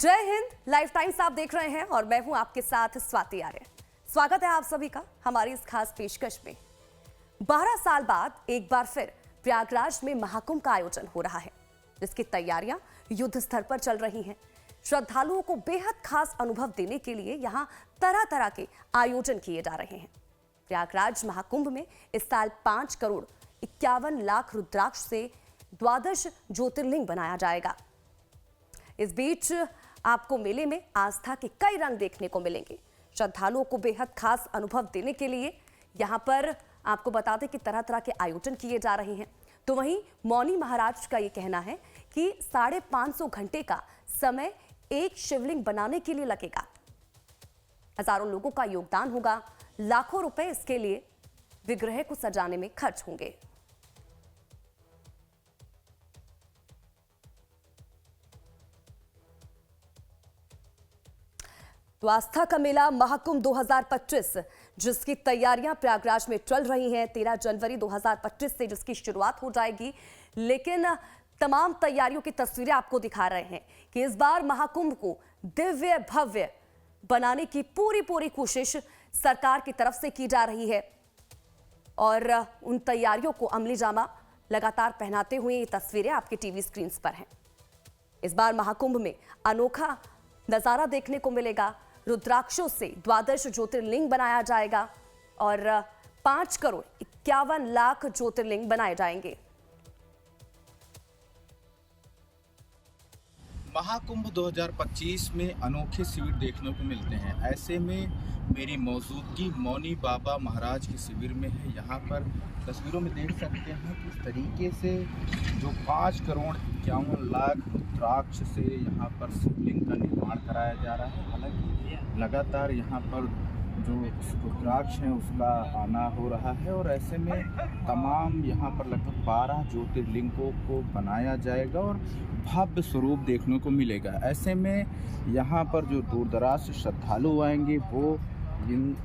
जय Hind. Life times आप देख रहे हैं और मैं हूं आपके साथ स्वाति आर्य। स्वागत है आप सभी का हमारी इस खास पेशकश में। 12 साल बाद एक बार फिर प्रयागराज में महाकुंभ का आयोजन हो रहा है, जिसकी तैयारियां युद्ध स्तर पर चल रही हैं। श्रद्धालुओं को बेहद खास अनुभव देने के लिए यहां तरह तरह के आयोजन किए जा रहे हैं। प्रयागराज महाकुंभ में इस साल 5 करोड़ 51 लाख रुद्राक्ष से द्वादश ज्योतिर्लिंग बनाया जाएगा। इस बीच आपको मेले में आस्था के कई रंग देखने को मिलेंगे। श्रद्धालुओं को बेहद खास अनुभव देने के लिए यहां पर आपको बता दें कि तरह तरह के आयोजन किए जा रहे हैं। तो वहीं मौनी महाराज का यह कहना है कि 550 घंटे का समय एक शिवलिंग बनाने के लिए लगेगा। हजारों लोगों का योगदान होगा, लाखों रुपए इसके लिए विग्रह को सजाने में खर्च होंगे। तो आस्था का मेला महाकुंभ 2025, जिसकी तैयारियां प्रयागराज में चल रही हैं। 13 जनवरी 2025 से जिसकी शुरुआत हो जाएगी, लेकिन तमाम तैयारियों की तस्वीरें आपको दिखा रहे हैं कि इस बार महाकुंभ को दिव्य भव्य बनाने की पूरी कोशिश सरकार की तरफ से की जा रही है और उन तैयारियों को अमली जामा लगातार पहनाते हुए ये तस्वीरें आपके टीवी स्क्रीन पर हैं। इस बार महाकुंभ में अनोखा नजारा देखने को मिलेगा। रुद्राक्षों से द्वादश ज्योतिर्लिंग बनाया जाएगा और 5 करोड़ 51 लाख ज्योतिर्लिंग बनाए जाएंगे। महाकुंभ 2025 में अनोखे शिविर देखने को मिलते हैं। ऐसे में मेरी मौजूदगी मौनी बाबा महाराज के शिविर में है। यहाँ पर तस्वीरों में देख सकते हैं किस तरीके से जो 5 करोड़ 51 लाख रुद्राक्ष से यहाँ पर शिवलिंग का निर्माण कराया जा रहा है। हालांकि लगातार यहाँ पर जो रुद्राक्ष हैं उसका आना हो रहा है और ऐसे में तमाम यहाँ पर लगभग 12 ज्योतिर्लिंगों को बनाया जाएगा और भव्य स्वरूप देखने को मिलेगा। ऐसे में यहाँ पर जो दूर दराज से श्रद्धालु आएंगे वो इन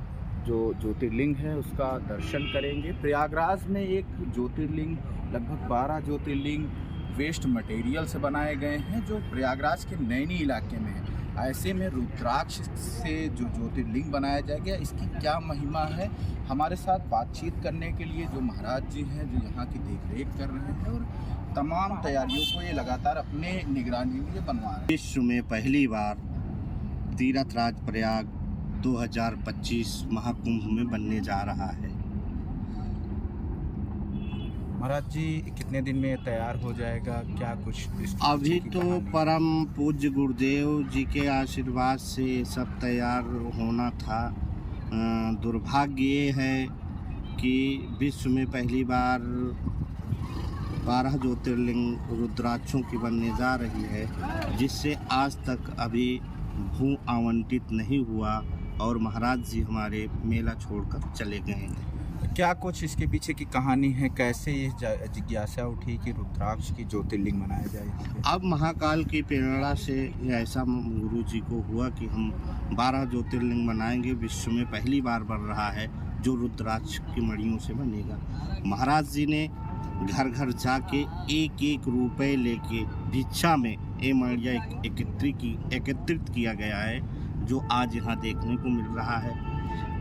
जो ज्योतिर्लिंग है उसका दर्शन करेंगे। प्रयागराज में एक ज्योतिर्लिंग, लगभग 12 ज्योतिर्लिंग वेस्ट मटेरियल से बनाए गए हैं जो प्रयागराज के नैनी इलाके में है। ऐसे में रुद्राक्ष से जो ज्योतिर्लिंग बनाया जाएगा, इसकी क्या महिमा है, हमारे साथ बातचीत करने के लिए जो महाराज जी हैं जो यहाँ की देखरेख कर रहे हैं और तमाम तैयारियों को ये लगातार अपने निगरानी में बनवा रहे हैं। विश्व में पहली बार तीर्थराज प्रयाग 2025 महाकुंभ में बनने जा रहा है। महाराज जी कितने दिन में तैयार हो जाएगा, क्या कुछ अभी तो परम पूज्य गुरुदेव जी के आशीर्वाद से सब तैयार होना था। दुर्भाग्य ये है कि विश्व में पहली बार 12 ज्योतिर्लिंग रुद्राक्षों की बनने जा रही है, जिससे आज तक अभी भू आवंटित नहीं हुआ और महाराज जी हमारे मेला छोड़कर चले गए हैं। क्या कुछ इसके पीछे की कहानी है, कैसे ये जिज्ञासा उठी कि रुद्राक्ष की ज्योतिर्लिंग बनाया जाए? अब महाकाल की प्रेरणा से ऐसा गुरु जी को हुआ कि हम 12 ज्योतिर्लिंग बनाएंगे। विश्व में पहली बार बन रहा है जो रुद्राक्ष की मणियों से बनेगा। महाराज जी ने घर घर जाके एक रुपए लेके भिक्षा में ये मणियाँ एकत्रित किया गया है, जो आज यहाँ देखने को मिल रहा है।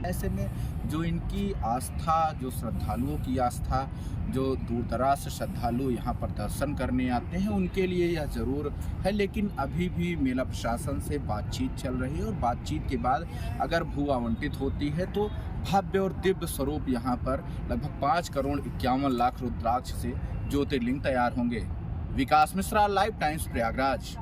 ऐसे में जो इनकी आस्था, जो श्रद्धालुओं की आस्था, जो दूर दराज से श्रद्धालु यहाँ पर दर्शन करने आते हैं, उनके लिए यह ज़रूर है। लेकिन अभी भी मेला प्रशासन से बातचीत चल रही है और बातचीत के बाद अगर भू आवंटित होती है तो भव्य और दिव्य स्वरूप यहाँ पर लगभग 5 करोड़ 51 लाख रुद्राक्ष से ज्योतिर्लिंग तैयार होंगे। विकास मिश्रा, लाइफ टाइम्स, प्रयागराज।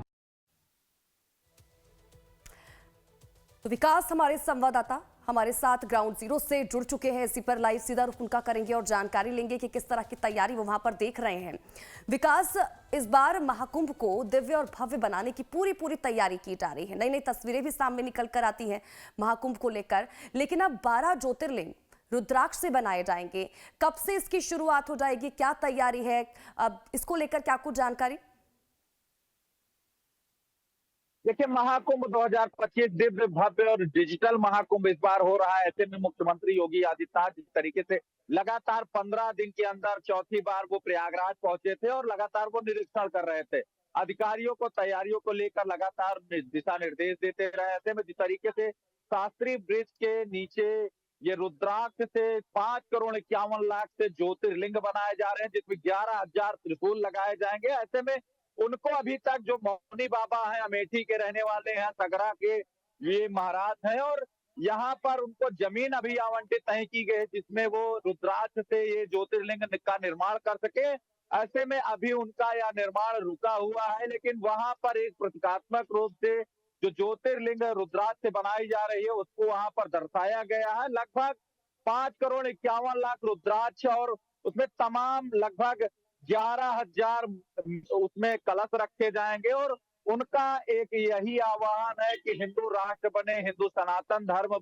तो विकास हमारे संवाददाता हमारे साथ ग्राउंड जीरो से जुड़ चुके हैं। इसी पर लाइव सीधा रुख उनका करेंगे और जानकारी लेंगे कि किस तरह की तैयारी वो वहां पर देख रहे हैं। विकास, इस बार महाकुंभ को दिव्य और भव्य बनाने की पूरी तैयारी की जा रही है। नई नई तस्वीरें भी सामने निकल कर आती हैं महाकुंभ को लेकर, लेकिन अब 12 ज्योतिर्लिंग रुद्राक्ष से बनाए जाएंगे। कब से इसकी शुरुआत हो जाएगी, क्या तैयारी है, अब इसको लेकर क्या कुछ जानकारी? देखिए, महाकुंभ 2025 दिव्य भव्य और डिजिटल महाकुंभ इस बार हो रहा है। ऐसे में मुख्यमंत्री योगी आदित्यनाथ जिस तरीके से लगातार 15 दिन के अंदर चौथी बार वो प्रयागराज पहुंचे थे और लगातार वो निरीक्षण कर रहे थे, अधिकारियों को तैयारियों को लेकर लगातार दिशा निर्देश देते रहे। ऐसे में जिस तरीके से शास्त्री ब्रिज के नीचे ये रुद्राक्ष से 5 करोड़ 51 लाख से ज्योतिर्लिंग बनाए जा रहे हैं, जिसमें 11,000 त्रिशूल लगाए जाएंगे। ऐसे में उनको अभी तक जो मौनी बाबा हैं, अमेठी के रहने वाले हैं, सगरा के ये महाराज हैं, और यहाँ पर उनको जमीन अभी आवंटित नहीं की गई, जिसमें वो रुद्राक्ष से ये ज्योतिर्लिंग का निर्माण कर सके। ऐसे में अभी उनका यह निर्माण रुका हुआ है, लेकिन वहां पर एक प्रतीकात्मक रूप से जो ज्योतिर्लिंग रुद्राक्ष से बनाई जा रही है उसको वहां पर दर्शाया गया है। लगभग 5 करोड़ 51 लाख रुद्राक्ष, और उसमें तमाम लगभग 11,000 उसमें कलश रखे जाएंगे, और उनका एक यही आह्वान है कि हिंदू राष्ट्र बने, हिंदू सनातन धर्म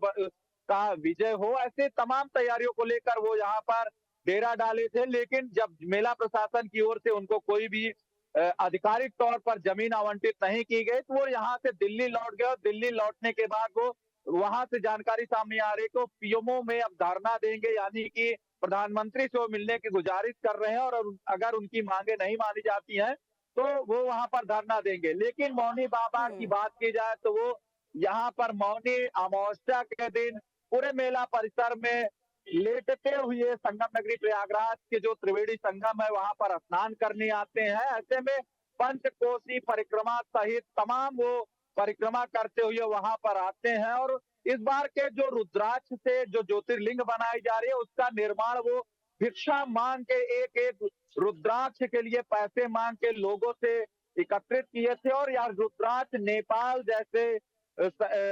का विजय हो। ऐसे तमाम तैयारियों को लेकर वो यहाँ पर डेरा डाले थे, लेकिन जब मेला प्रशासन की ओर से उनको कोई भी आधिकारिक तौर पर जमीन आवंटित नहीं की गई, तो वो यहाँ से दिल्ली लौट गए, और दिल्ली लौटने के बाद वो वहां से जानकारी सामने आ रही तो पीएमओ में अब धरना देंगे, यानी कि प्रधानमंत्री से वो मिलने की गुजारिश कर रहे हैं, और अगर उनकी मांगे नहीं मानी जाती हैं तो वो वहां पर धरना देंगे। लेकिन मौनी बाबा की बात की जाए तो वो यहाँ पर मौनी अमावस्या के दिन पूरे मेला परिसर में लेटते हुए संगम नगरी प्रयागराज के जो त्रिवेणी संगम है वहां पर स्नान करने आते हैं। ऐसे में पंचकोसी परिक्रमा सहित तमाम वो परिक्रमा करते हुए वहां पर आते हैं, और इस बार के जो रुद्राक्ष से जो ज्योतिर्लिंग बनाई जा रही है उसका निर्माण वो भिक्षा मांग के एक एक रुद्राक्ष के लिए पैसे मांग के लोगों से एकत्रित किए थे, और यह रुद्राक्ष नेपाल जैसे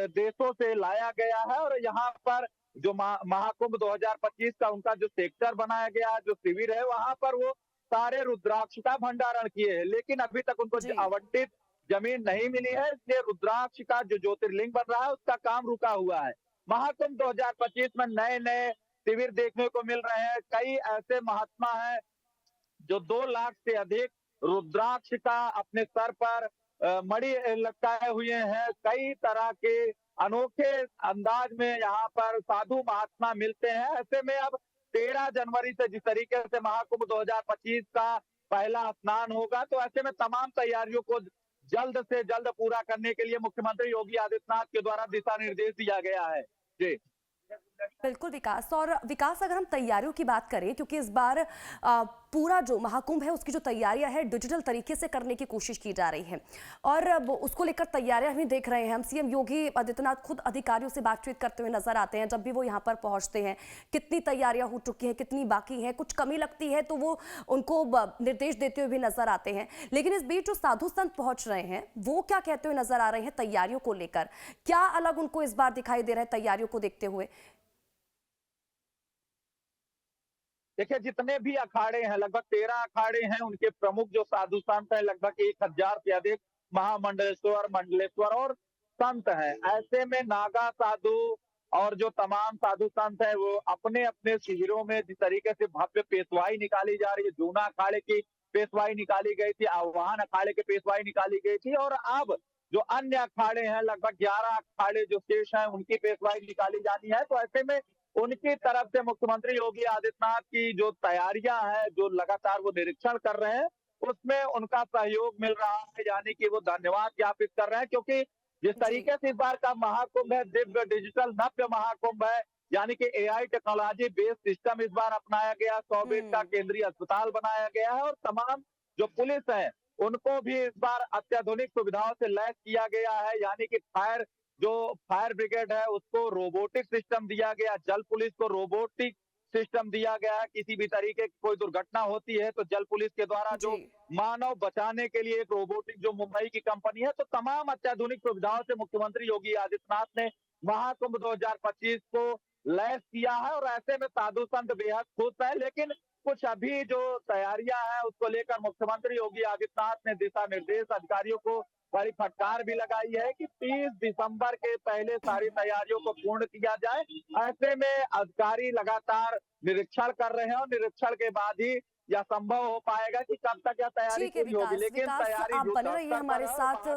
देशों से लाया गया है, और यहाँ पर जो महाकुंभ 2025 का उनका जो सेक्टर बनाया गया है, जो शिविर है, वहां पर वो सारे रुद्राक्ष का भंडारण किए हैं, लेकिन अभी तक उनको आवंटित जमीन नहीं मिली है, इसलिए रुद्राक्ष का जो ज्योतिर्लिंग बन रहा है उसका काम रुका हुआ है। महाकुंभ 2025 में नए नए शिविर देखने को मिल रहे हैं। कई ऐसे महात्मा हैं जो 2 लाख से अधिक रुद्राक्ष का अपने सर पर मणि लटकाए हुए हैं। कई तरह के अनोखे अंदाज में यहाँ पर साधु महात्मा मिलते हैं। ऐसे में अब 13 जनवरी से जिस तरीके से महाकुंभ 2025 का पहला स्नान होगा, तो ऐसे में तमाम तैयारियों को जल्द से जल्द पूरा करने के लिए मुख्यमंत्री योगी आदित्यनाथ के द्वारा दिशा निर्देश दिया गया है। जी बिल्कुल विकास। और विकास, अगर हम तैयारियों की बात करें, क्योंकि इस बार पूरा जो महाकुंभ है उसकी जो तैयारियां हैं डिजिटल तरीके से करने की कोशिश की जा रही है, और उसको लेकर तैयारियां भी देख रहे हैं हम। सीएम योगी आदित्यनाथ खुद अधिकारियों से बातचीत करते हुए नजर आते हैं जब भी वो यहाँ पर पहुंचते हैं। कितनी तैयारियां हो चुकी हैं, कितनी बाकी हैं, कुछ कमी लगती है तो वो उनको निर्देश देते हुए भी नजर आते हैं। लेकिन इस बीच जो साधु संत पहुंच रहे हैं वो क्या कहते हुए नजर आ रहे हैं तैयारियों को लेकर? क्या अलग उनको इस बार दिखाई दे रहा है तैयारियों को देखते हुए? देखिए, जितने भी अखाड़े हैं, लगभग 13 अखाड़े हैं, उनके प्रमुख जो साधु संत हैं लगभग 1000 से अधिक महामंडलेश्वर, मंडलेश्वर और संत हैं। ऐसे में नागा साधु और जो तमाम साधु संत हैं वो अपने अपने शिविरों में जिस तरीके से भव्य पेशवाई निकाली जा रही है, जूना अखाड़े की पेशवाई निकाली गई थी, आह्वान अखाड़े की पेशवाई निकाली गई थी, और अब जो अन्य अखाड़े हैं लगभग 11 अखाड़े जो शेष हैं उनकी पेशवाई निकाली जानी है। तो ऐसे में उनकी तरफ से मुख्यमंत्री योगी आदित्यनाथ की जो तैयारियां हैं, जो लगातार वो निरीक्षण कर रहे हैं, उसमें उनका सहयोग मिल रहा है, यानी कि वो धन्यवाद ज्ञापित कर रहे हैं, क्योंकि जिस तरीके से इस बार का महाकुंभ है, दिव्य डिजिटल नव्य महाकुंभ है, यानी कि एआई टेक्नोलॉजी बेस्ड सिस्टम इस बार अपनाया गया, 100 बेड का केंद्रीय अस्पताल बनाया गया है, और तमाम जो पुलिस है उनको भी इस बार अत्याधुनिक सुविधाओं से लैस किया गया है, यानी कि फायर ब्रिगेड है उसको रोबोटिक सिस्टम दिया गया, जल पुलिस को रोबोटिक सिस्टम दिया गया है। किसी भी तरीके की कोई दुर्घटना होती है तो जल पुलिस के द्वारा जो मानव बचाने के लिए एक रोबोटिक जो मुंबई की कंपनी है, तो तमाम अत्याधुनिक सुविधाओं से मुख्यमंत्री योगी आदित्यनाथ ने महाकुंभ 2025 को लैस किया है, और ऐसे में साधु संत बेहद खुश है। लेकिन कुछ अभी जो तैयारियां हैं उसको लेकर मुख्यमंत्री योगी आदित्यनाथ ने दिशा निर्देश अधिकारियों को बड़ी फटकार भी लगाई है कि 30 दिसंबर के पहले सारी तैयारियों को पूर्ण किया जाए। ऐसे में अधिकारी लगातार निरीक्षण कर रहे हैं, और निरीक्षण के बाद ही यह संभव हो पाएगा कि कब तक यह तैयारी पूरी होगी। लेकिन तैयारी आप बने रहिए हमारे साथ।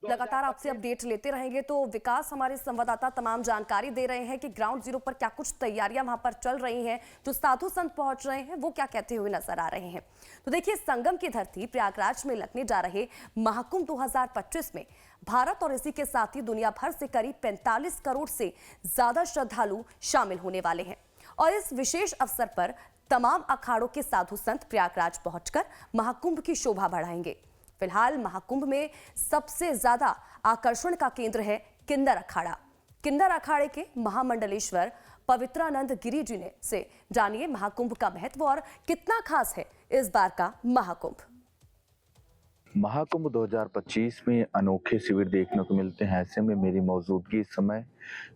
लगातार आपसे अपडेट लेते रहेंगे। तो विकास, हमारे संवाददाता तमाम जानकारी दे रहे हैं कि ग्राउंड जीरो पर क्या कुछ तैयारियां वहां पर चल रही हैं, जो साधु संत पहुंच रहे हैं वो क्या कहते हुए नजर आ रहे हैं। तो देखिए, संगम की धरती प्रयागराज में लगने जा रहे महाकुंभ 2025 में भारत और इसी के साथ ही दुनिया भर से करीब 45 करोड़ से ज्यादा श्रद्धालु शामिल होने वाले हैं। और इस विशेष अवसर पर तमाम अखाड़ों के साधु संत प्रयागराज पहुंचकर महाकुंभ की शोभा बढ़ाएंगे। फिलहाल महाकुंभ में सबसे ज्यादा आकर्षण का केंद्र है किन्नर अखाड़ा। किन्नर अखाड़े के महामंडलेश्वर पवित्रानंद गिरी जी ने से जानिए महाकुंभ का महत्व और कितना खास है इस बार का महाकुंभ। महाकुंभ 2025 में अनोखे शिविर देखने को मिलते हैं। ऐसे में मेरी मौजूदगी इस समय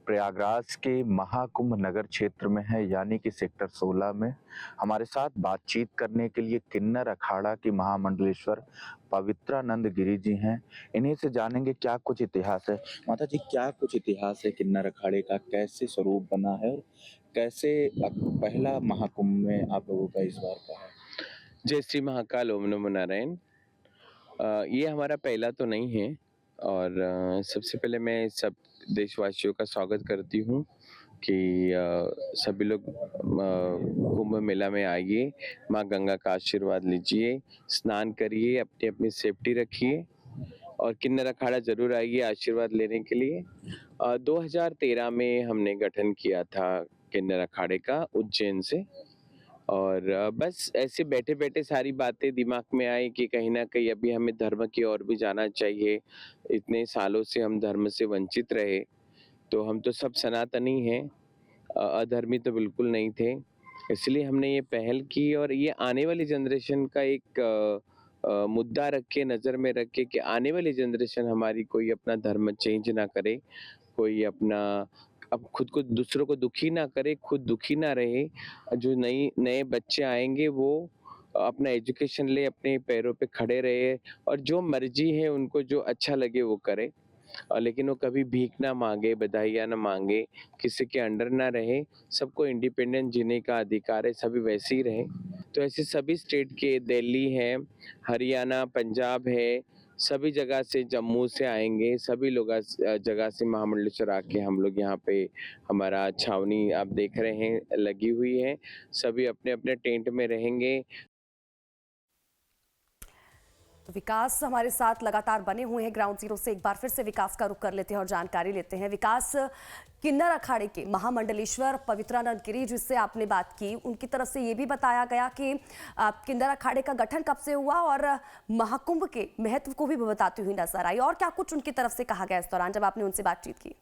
प्रयागराज के महाकुंभ नगर क्षेत्र में है, यानी कि सेक्टर 16 में। हमारे साथ बातचीत करने के लिए किन्नर अखाड़ा के महामंडलेश्वर पवित्रानंद गिरी जी हैं। इन्हीं से जानेंगे क्या कुछ इतिहास है। माता जी, क्या कुछ इतिहास है किन्नर अखाड़े का, कैसे स्वरूप बना है और कैसे पहला महाकुंभ में आप लोगों का इस बार का है? जय श्री महाकाल, ओम नमो नारायण। ये हमारा पहला तो नहीं है और सबसे पहले मैं सब देशवासियों का स्वागत करती हूँ कि सभी लोग कुंभ मेला में आइए, माँ गंगा का आशीर्वाद लीजिए, स्नान करिए, अपनी अपनी सेफ्टी रखिए और किन्नर अखाड़ा जरूर आइए आशीर्वाद लेने के लिए। 2013 में हमने गठन किया था किन्नर अखाड़े का उज्जैन से और बस ऐसे बैठे बैठे सारी बातें दिमाग में आई कि कहीं ना कहीं अभी हमें धर्म की ओर भी जाना चाहिए। इतने सालों से हम धर्म से वंचित रहे, तो हम तो सब सनातनी हैं, अधर्मी तो बिल्कुल नहीं थे। इसलिए हमने ये पहल की और ये आने वाली जनरेशन का एक मुद्दा रख के, नज़र में रख के कि आने वाली जनरेशन हमारी कोई अपना धर्म चेंज ना करे, कोई अपना अब खुद को दूसरों को दुखी ना करे, खुद दुखी ना रहे। जो नए बच्चे आएंगे वो अपना एजुकेशन ले, अपने पैरों पे खड़े रहे और जो मर्जी है उनको जो अच्छा लगे वो करे, और लेकिन वो कभी भीख ना मांगे, बधाइयाँ ना मांगे, किसी के अंडर ना रहे। सबको इंडिपेंडेंट जीने का अधिकार है, सभी वैसे ही रहे। तो ऐसे सभी स्टेट के, दिल्ली है, हरियाणा, पंजाब है, सभी जगह से, जम्मू से आएंगे, सभी लोग जगह से महामंडलेश्वर आके हम लोग यहाँ पे हमारा छावनी आप देख रहे हैं लगी हुई है, सभी अपने अपने टेंट में रहेंगे। विकास हमारे साथ लगातार बने हुए हैं ग्राउंड जीरो से। एक बार फिर से विकास का रुख कर लेते हैं और जानकारी लेते हैं। विकास, किन्नर अखाड़े के महामंडलेश्वर पवित्रानंद गिरी जिससे आपने बात की, उनकी तरफ से ये भी बताया गया कि किन्नर अखाड़े का गठन कब से हुआ और महाकुंभ के महत्व को भी बताती हुई नजर आई, और क्या कुछ उनकी तरफ से कहा गया इस दौरान जब आपने उनसे बातचीत की?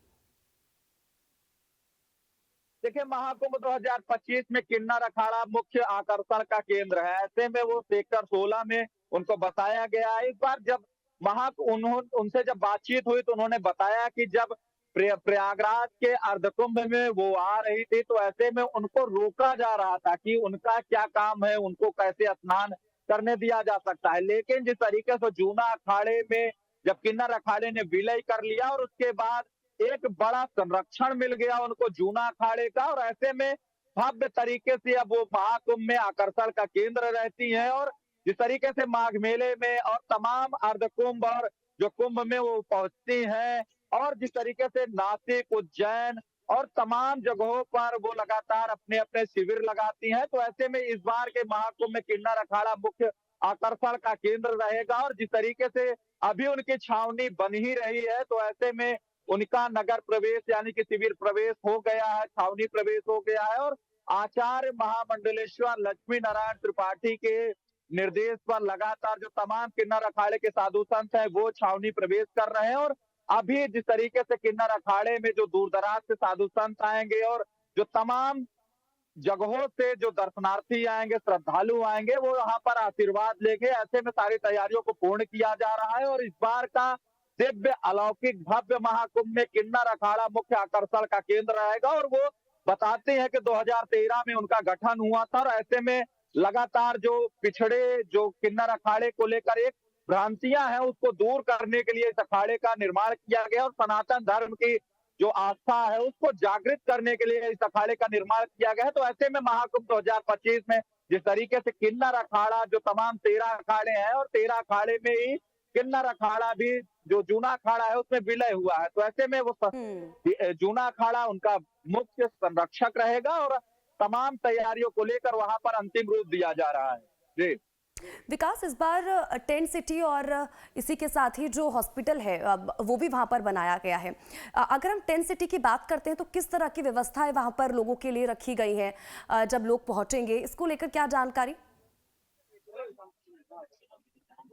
देखिए, महाकुंभ 2025 में किन्नर अखाड़ा मुख्य आकर्षण का केंद्र है। ऐसे में वो सेक्टर 16 में उनको बताया गया है। इस बार जब उनसे जब बातचीत हुई तो उन्होंने बताया कि जब प्रयागराज के अर्धकुंभ में वो आ रही थी तो ऐसे में उनको रोका जा रहा था कि उनका क्या काम है, उनको कैसे स्नान करने दिया जा सकता है। लेकिन जिस तरीके से जूना अखाड़े में जब किन्नर अखाड़े ने विलय कर लिया और उसके बाद एक बड़ा संरक्षण मिल गया उनको जूना अखाड़े का, और ऐसे में भव्य तरीके से अब वो महाकुंभ में आकर्षण का केंद्र रहती हैं। और जिस तरीके से माघ मेले में और तमाम अर्धकुंभ और जो कुंभ में वो पहुंचती हैं, और जिस तरीके से नासिक, उज्जैन और तमाम जगहों पर वो लगातार अपने अपने शिविर लगाती हैं, तो ऐसे में इस बार के महाकुंभ में किन्नर अखाड़ा मुख्य आकर्षण का केंद्र रहेगा। और जिस तरीके से अभी उनकी छावनी बन ही रही है, तो ऐसे में उनका नगर प्रवेश यानी कि शिविर प्रवेश हो गया है, छावनी प्रवेश हो गया है। और आचार्य महामंडलेश्वर लक्ष्मी नारायण त्रिपाठी के निर्देश पर लगातार जो तमाम किन्नर अखाड़े के साधु संत हैं वो छावनी प्रवेश कर रहे हैं। और अभी जिस तरीके से किन्नर अखाड़े में जो दूर दराज से साधु संत आएंगे और जो तमाम जगहों से जो दर्शनार्थी आएंगे, श्रद्धालु आएंगे, वो यहाँ पर आशीर्वाद लेंगे। ऐसे में सारी तैयारियों को पूर्ण किया जा रहा है। और इस बार का दिव्य अलौकिक भव्य महाकुंभ में किन्नर अखाड़ा मुख्य आकर्षण का केंद्र रहेगा। और वो बताते हैं कि 2013 में उनका गठन हुआ था और ऐसे में लगातार जो पिछड़े जो किन्नर अखाड़े को लेकर एक भ्रांतियां हैं उसको दूर करने के लिए इस अखाड़े का निर्माण किया गया और सनातन धर्म की जो आस्था है उसको जागृत करने के लिए इस अखाड़े का निर्माण किया गया है। तो ऐसे में महाकुंभ 2025 में जिस तरीके से किन्नर अखाड़ा जो तमाम 13 अखाड़े हैं और 13 अखाड़े में ही किन्नर अखाड़ा भी जो जूना अखाड़ा है उसमें विलय हुआ है। तो ऐसे में वो जूना अखाड़ा उनका मुख्य संरक्षक रहेगा और तमाम तैयारियों को लेकर वहां पर अंतिम रूप दिया जा रहा है। जी विकास, इस बार टेंट सिटी और इसी के साथ ही जो हॉस्पिटल है वो भी वहां पर बनाया गया है। अगर हम टेंट सिटी की बात करते हैं तो किस तरह की व्यवस्थाएं वहां पर लोगों के लिए रखी गई हैं जब लोग पहुंचेंगे, इसको लेकर क्या जानकारी?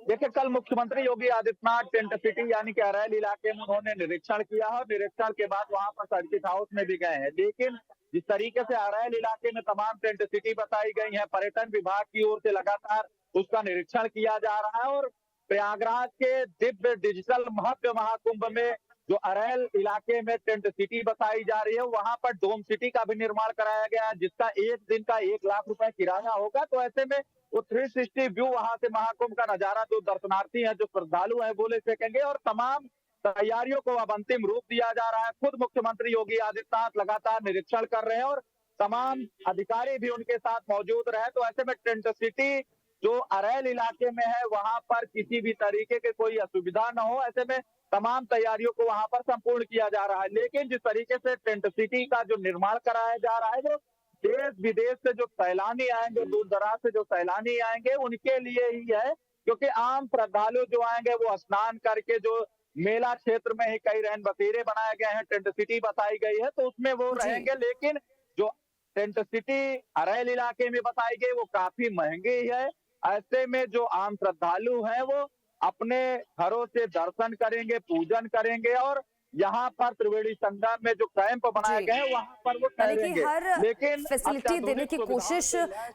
देखिए, कल मुख्यमंत्री योगी आदित्यनाथ टेंट सिटी यानी कि अरैल इलाके में उन्होंने निरीक्षण किया है और निरीक्षण के बाद वहां पर सर्किट हाउस में भी गए हैं। लेकिन जिस तरीके से अरैल इलाके में तमाम टेंट सिटी बताई गई है, पर्यटन विभाग की ओर से लगातार उसका निरीक्षण किया जा रहा है और प्रयागराज के दिव्य डिजिटल भव्य महाकुंभ में जो अरैल इलाके में टेंट सिटी बताई जा रही है, वहां पर डोम सिटी का भी निर्माण कराया गया है, जिसका एक दिन का 1 लाख रुपए किराया होगा। तो ऐसे में वो 360 व्यू वहां से महाकुंभ का नजारा जो दर्शनार्थी हैं, जो श्रद्धालु हैं, वो ले सकेंगे और तमाम तैयारियों को अब अंतिम रूप दिया जा रहा है। खुद मुख्यमंत्री योगी आदित्यनाथ लगातार निरीक्षण कर रहे हैं और तमाम अधिकारी भी उनके साथ मौजूद रहे। तो ऐसे में टेंट सिटी जो अरैल इलाके में है, वहां पर किसी भी तरीके के कोई असुविधा न हो, ऐसे में तमाम तैयारियों को वहां पर संपूर्ण किया जा रहा है। लेकिन जिस तरीके से टेंट सिटी का जो निर्माण कराया जा रहा है, वो देश विदेश से जो सैलानी आएंगे, दूर दराज से जो सैलानी आएंगे, उनके लिए ही है, क्योंकि आम श्रद्धालु जो आएंगे वो स्नान करके जो मेला क्षेत्र में ही कई रैन बसेरे बनाए गए हैं, टेंट सिटी बताई गई है, तो उसमें वो रहेंगे। लेकिन जो टेंट सिटी अरैल इलाके में बताई गई वो काफी महंगी है। ऐसे में जो आम श्रद्धालु हैं वो अपने घरों से दर्शन करेंगे, पूजन करेंगे और यहाँ पर त्रिवेणी संगम में जो कैंप बनाए गए हैं वहां पर वो ठहरेंगे। हर लेकिन फैसिलिटी देने की कोशिश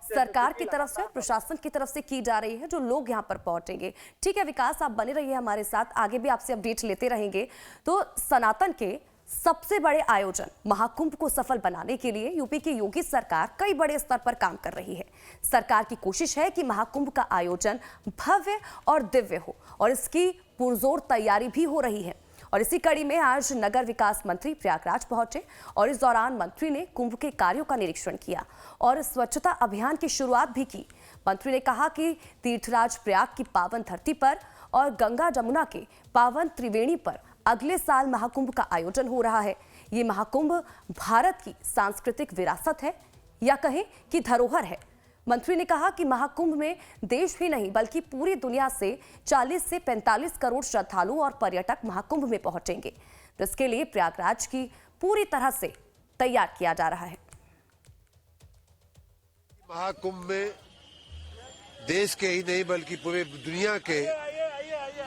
सरकार की तरफ से, प्रशासन की तरफ से की जा रही है, जो लोग यहाँ पर पहुंचेंगे। ठीक है विकास, आप बने रहिए हमारे साथ, आगे भी आपसे अपडेट लेते रहेंगे। तो सनातन के सबसे बड़े आयोजन महाकुंभ को सफल बनाने के लिए यूपी की योगी सरकार कई बड़े स्तर पर काम कर रही है। सरकार की कोशिश है कि महाकुंभ का आयोजन भव्य और दिव्य हो और इसकी पुरजोर तैयारी भी हो रही है। और इसी कड़ी में आज नगर विकास मंत्री प्रयागराज पहुंचे और इस दौरान मंत्री ने कुंभ के कार्यों का निरीक्षण किया और स्वच्छता अभियान की शुरुआत भी की। मंत्री ने कहा कि तीर्थराज प्रयाग की पावन धरती पर और गंगा जमुना के पावन त्रिवेणी पर अगले साल महाकुंभ का आयोजन हो रहा है। ये महाकुंभ भारत की सांस्कृतिक विरासत है या कहें कि धरोहर है। मंत्री ने कहा कि महाकुंभ में देश ही नहीं बल्कि पूरी दुनिया से 40 से 45 करोड़ श्रद्धालु और पर्यटक महाकुंभ में पहुंचेंगे। तो इसके लिए प्रयागराज की पूरी तरह से तैयार किया जा रहा है। महाकुंभ में देश के ही नहीं बल्कि पूरे दुनिया के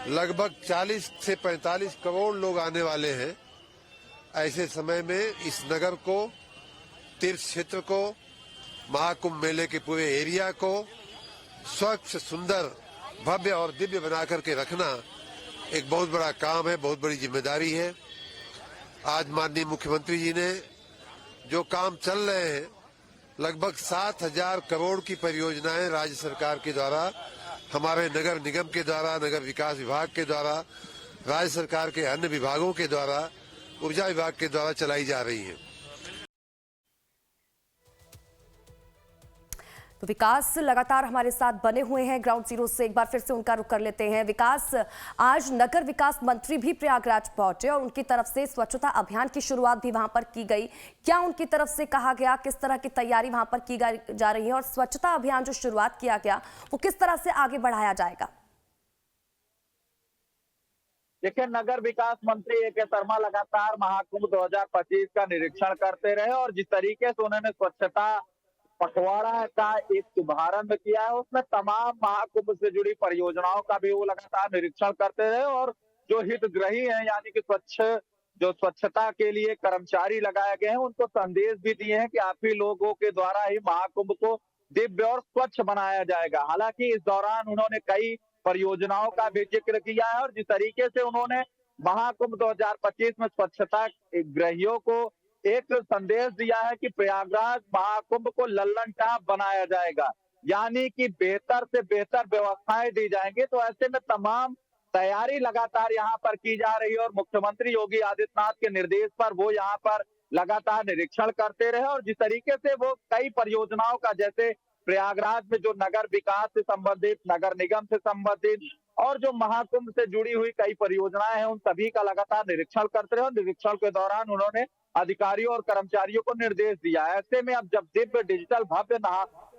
लगभग 40 से 45 करोड़ लोग आने वाले हैं। ऐसे समय में इस नगर को, तीर्थ क्षेत्र को, महाकुंभ मेले के पूरे एरिया को स्वच्छ, सुंदर, भव्य और दिव्य बना करके रखना एक बहुत बड़ा काम है, बहुत बड़ी जिम्मेदारी है। आज माननीय मुख्यमंत्री जी ने जो काम चल रहे हैं, लगभग 7,000 करोड़ की परियोजनाएं राज्य सरकार के द्वारा, हमारे नगर निगम के द्वारा, नगर विकास विभाग के द्वारा, राज्य सरकार के अन्य विभागों के द्वारा, ऊर्जा विभाग के द्वारा चलाई जा रही है। तो विकास लगातार हमारे साथ बने हुए हैं ग्राउंड जीरो से, एक बार फिर से उनका रुख कर लेते हैं। विकास, आज नगर विकास मंत्री भी प्रयागराज पहुंचे और उनकी तरफ से स्वच्छता अभियान की शुरुआत भी वहां पर की गई। क्या उनकी तरफ से कहा गया, किस तरह की तैयारी वहां पर की जा रही है और स्वच्छता अभियान जो शुरुआत किया गया वो किस तरह से आगे बढ़ाया जाएगा? देखिए, नगर विकास मंत्री ए.के. शर्मा लगातार महाकुंभ 2025 का निरीक्षण करते रहे और जिस तरीके से उन्होंने स्वच्छता पखवाड़ा का एक शुभारंभ किया है, उसमें तमाम महाकुंभ से जुड़ी परियोजनाओं का भी वो लगातार निरीक्षण करते रहे और जो हितग्राही हैं यानी कि स्वच्छता के लिए कर्मचारी लगाए गए हैं, उनको संदेश भी दिए हैं कि आप ही लोगों के द्वारा ही महाकुंभ को दिव्य और स्वच्छ बनाया जाएगा। हालांकि इस दौरान उन्होंने कई परियोजनाओं का भी जिक्र किया है और जिस तरीके से उन्होंने महाकुंभ 2025 में स्वच्छता ग्रहियों को एक संदेश दिया है कि प्रयागराज महाकुंभ को लल्लन टाप बनाया जाएगा, यानी कि बेहतर से बेहतर व्यवस्थाएं दी जाएंगी। तो ऐसे में तमाम तैयारी लगातार यहाँ पर की जा रही है और मुख्यमंत्री योगी आदित्यनाथ के निर्देश पर वो यहाँ पर लगातार निरीक्षण करते रहे और जिस तरीके से वो कई परियोजनाओं का, जैसे प्रयागराज में जो नगर विकास से संबंधित, नगर निगम से संबंधित और जो महाकुंभ से जुड़ी हुई कई परियोजनाएं हैं, उन सभी का लगातार निरीक्षण करते रहे और निरीक्षण के दौरान उन्होंने अधिकारियों और कर्मचारियों को निर्देश दिया। ऐसे में अब जब दिव्य डिजिटल भव्य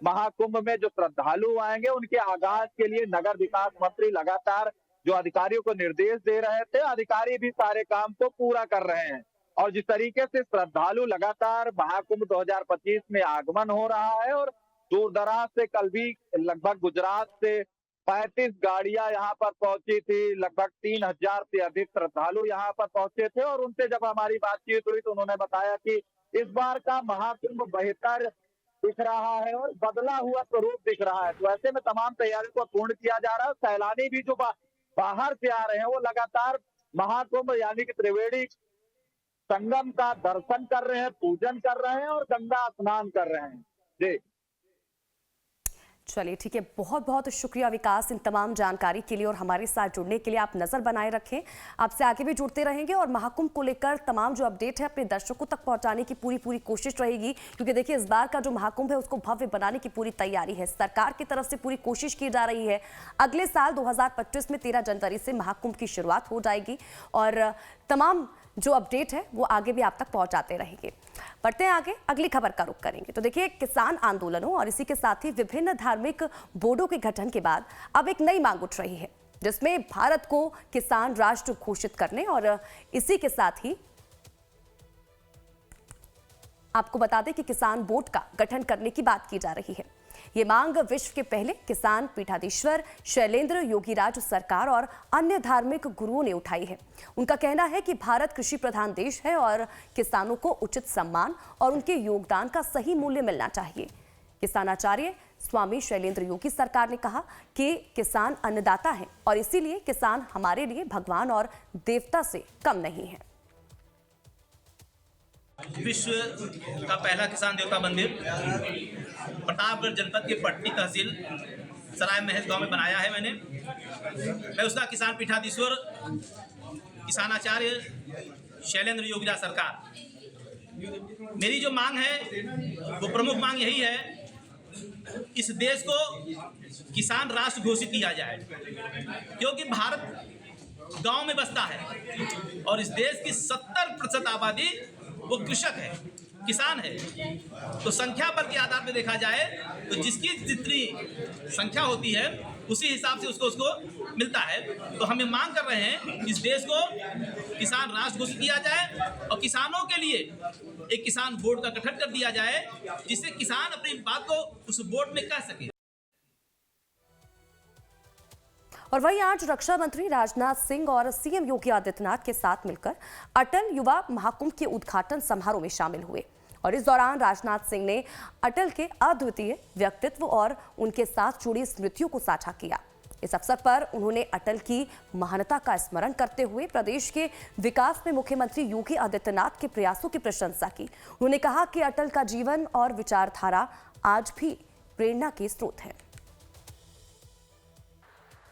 महाकुंभ में जो श्रद्धालु आएंगे, उनके आगाज के लिए नगर विकास मंत्री लगातार जो अधिकारियों को निर्देश दे रहे थे, अधिकारी भी सारे काम को पूरा कर रहे हैं। और जिस तरीके से श्रद्धालु लगातार महाकुंभ 2025 में आगमन हो रहा है और दूर दराज से कल भी लगभग गुजरात से 35 गाड़ियां यहाँ पर पहुंची थी, लगभग 3000 से अधिक श्रद्धालु यहाँ पर पहुंचे थे। और उनसे जब हमारी बातचीत हुई तो उन्होंने बताया कि इस बार का महाकुंभ बेहतर दिख रहा है और बदला हुआ स्वरूप दिख रहा है। तो ऐसे में तमाम तैयारियों को पूर्ण किया जा रहा है। सैलानी भी जो बाहर से आ रहे हैं वो लगातार महाकुंभ यानी कि त्रिवेणी संगम का दर्शन कर रहे हैं, पूजन कर रहे हैं और गंगा स्नान कर रहे हैं। जी चलिए ठीक है, बहुत बहुत शुक्रिया विकास इन तमाम जानकारी के लिए और हमारे साथ जुड़ने के लिए। आप नजर बनाए रखें, आपसे आगे भी जुड़ते रहेंगे और महाकुंभ को लेकर तमाम जो अपडेट है अपने दर्शकों तक पहुंचाने की पूरी कोशिश रहेगी, क्योंकि देखिए इस बार का जो महाकुंभ है उसको भव्य बनाने की पूरी तैयारी है, सरकार की तरफ से पूरी कोशिश की जा रही है। अगले साल 2025 में 13 जनवरी से महाकुंभ की शुरुआत हो जाएगी और तमाम जो अपडेट है वो आगे भी आप तक पहुंचाते रहेंगे। बढ़ते हैं आगे, अगली खबर का रुख करेंगे। तो देखिए किसान आंदोलनों और इसी के साथ ही विभिन्न धार्मिक बोर्डों के गठन के बाद अब एक नई मांग उठ रही है, जिसमें भारत को किसान राष्ट्र घोषित करने और इसी के साथ ही आपको बता दें कि किसान बोर्ड का गठन करने की बात की जा रही है। ये मांग विश्व के पहले किसान पीठाधीश्वर शैलेंद्र योगीराज सरकार और अन्य धार्मिक गुरुओं ने उठाई है। उनका कहना है कि भारत कृषि प्रधान देश है और किसानों को उचित सम्मान और उनके योगदान का सही मूल्य मिलना चाहिए। किसानाचार्य स्वामी शैलेंद्र योगी सरकार ने कहा कि किसान अन्नदाता है और इसीलिए किसान हमारे लिए भगवान और देवता से कम नहीं है। विश्व का पहला किसान देवता मंदिर प्रतापगढ़ जनपद के पट्टी तहसील सराय महज गांव में बनाया है मैं उसका किसान पीठाधीश्वर किसानाचार्य शैलेंद्र योगीराज सरकार। मेरी जो मांग है वो प्रमुख मांग यही है, इस देश को किसान राष्ट्र घोषित किया जाए, क्योंकि भारत गांव में बसता है और इस देश की 70% आबादी वो कृषक है, किसान है। तो संख्या बल के आधार पर देखा जाए तो जिसकी जितनी संख्या होती है उसी हिसाब से उसको मिलता है। तो हम ये मांग कर रहे हैं इस देश को किसान राष्ट्र घोषित किया जाए और किसानों के लिए एक किसान बोर्ड का गठन कर दिया जाए, जिससे किसान अपनी बात को उस बोर्ड में कह सके। और वहीं आज रक्षा मंत्री राजनाथ सिंह और सीएम योगी आदित्यनाथ के साथ मिलकर अटल युवा महाकुंभ के उद्घाटन समारोह में शामिल हुए और इस दौरान राजनाथ सिंह ने अटल के अद्वितीय व्यक्तित्व और उनके साथ जुड़ी स्मृतियों को साझा किया। इस अवसर पर उन्होंने अटल की महानता का स्मरण करते हुए प्रदेश के विकास में मुख्यमंत्री योगी आदित्यनाथ के प्रयासों की प्रशंसा की। उन्होंने कहा कि अटल का जीवन और विचारधारा आज भी प्रेरणा के स्रोत है।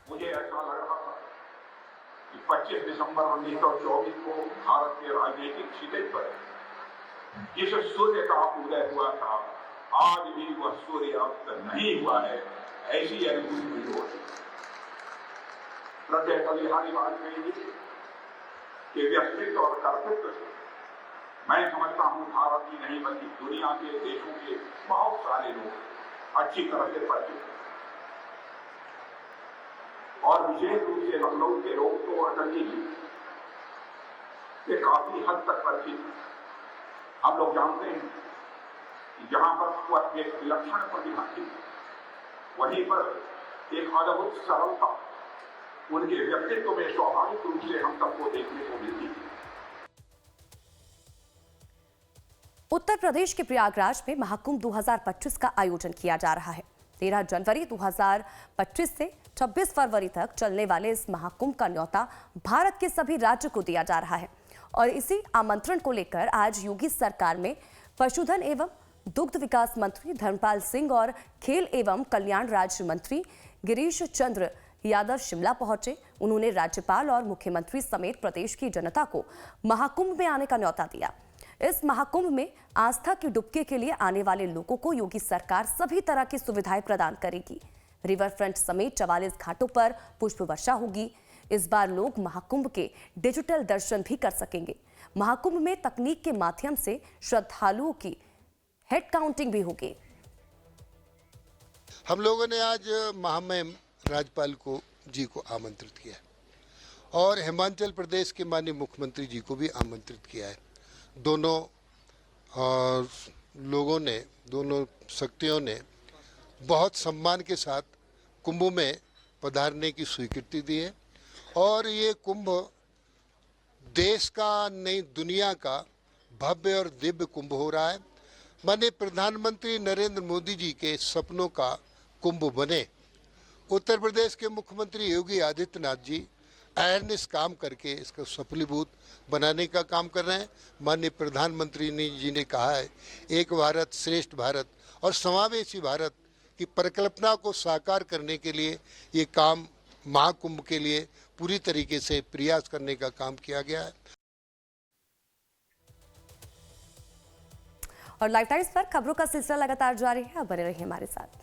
मुझे ऐसा लग रहा था कि 25 दिसंबर 1924 को भारत के राजनीतिक क्षितिज पर जिस सूर्य का उदय हुआ था, आज भी वह सूर्य अस्त नहीं हुआ है, ऐसी अनुभूति हुई होती। श्रद्धेय अटल बिहारी वाजपेयी जी के व्यक्तित्व और कर्तृत्व से मैं समझता हूँ भारत की नहीं बल्कि दुनिया के देशों के बहुत सारे लोग अच्छी तरह से परिचित हैं और विशेष रूप से लखनऊ के लोग तो अटल जी से काफी हद तक परिचित हैं। हम लोग जानते हैं कि जहां पर वह एक विलक्षण प्रतिभा थी, वहीं पर एक अद्भुत सरलता उनके व्यक्तित्व में स्वाभाविक रूप से हम सबको देखने को मिलती है। उत्तर प्रदेश के प्रयागराज में महाकुंभ 2025 का आयोजन किया जा रहा है। 13 जनवरी 2025 से 26 फरवरी तक चलने वाले इस महाकुंभ का न्योता भारत के सभी राज्य को दिया जा रहा है और इसी आमंत्रण को लेकर आज योगी सरकार में पशुधन एवं दुग्ध विकास मंत्री धर्मपाल सिंह और खेल एवं कल्याण राज्य मंत्री गिरीश चंद्र यादव शिमला पहुंचे। उन्होंने राज्यपाल और मुख्यमंत्री समेत प्रदेश की जनता को महाकुंभ में आने का न्योता दिया। इस महाकुंभ में आस्था की डुबकी के लिए आने वाले लोगों को योगी सरकार सभी तरह की सुविधाएं प्रदान करेगी। रिवर फ्रंट समेत 44 घाटों पर पुष्प वर्षा होगी। इस बार लोग महाकुंभ के डिजिटल दर्शन भी कर सकेंगे। महाकुंभ में तकनीक के माध्यम से श्रद्धालुओं की हेड काउंटिंग भी होगी। हम लोगों ने आज महामहिम राज्यपाल जी को आमंत्रित किया है और हिमाचल प्रदेश के माननीय मुख्यमंत्री जी को भी आमंत्रित किया है। दोनों लोगों ने, दोनों शक्तियों ने बहुत सम्मान के साथ कुंभ में पधारने की स्वीकृति दी है और ये कुंभ देश का नहीं दुनिया का भव्य और दिव्य कुंभ हो रहा है। माननीय प्रधानमंत्री नरेंद्र मोदी जी के सपनों का कुंभ बने। उत्तर प्रदेश के मुख्यमंत्री योगी आदित्यनाथ जी अहरनिश काम करके इसको सफलीभूत बनाने का काम कर रहे हैं। माननीय प्रधानमंत्री जी ने कहा है एक भारत श्रेष्ठ भारत और समावेशी भारत की परिकल्पना को साकार करने के लिए ये काम महाकुंभ के लिए पूरी तरीके से प्रयास करने का काम किया गया है। और लाइव टाइम्स पर खबरों का सिलसिला लगातार जारी है। बने रहिए हमारे साथ।